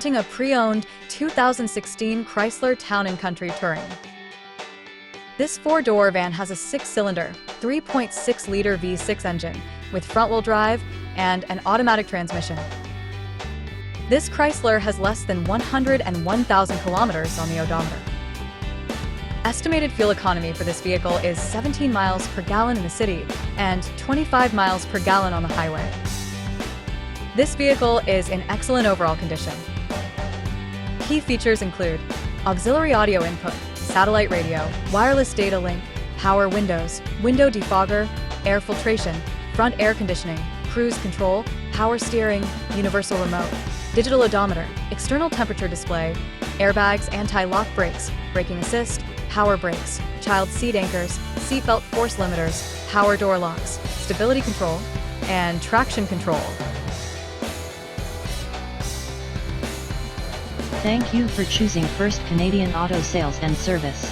presenting a pre-owned 2016 Chrysler Town & Country Touring. This four-door van has a six-cylinder, 3.6-liter V6 engine with front-wheel drive and an automatic transmission. This Chrysler has less than 101,000 kilometers on the odometer. Estimated fuel economy for this vehicle is 17 miles per gallon in the city and 25 miles per gallon on the highway. This vehicle is in excellent overall condition. Key features include auxiliary audio input, satellite radio, wireless data link, power windows, window defogger, air filtration, front air conditioning, cruise control, power steering, universal remote, digital odometer, external temperature display, airbags, anti-lock brakes, braking assist, power brakes, child seat anchors, seatbelt force limiters, power door locks, stability control, and traction control. Thank you for choosing First Canadian Auto Sales and Service.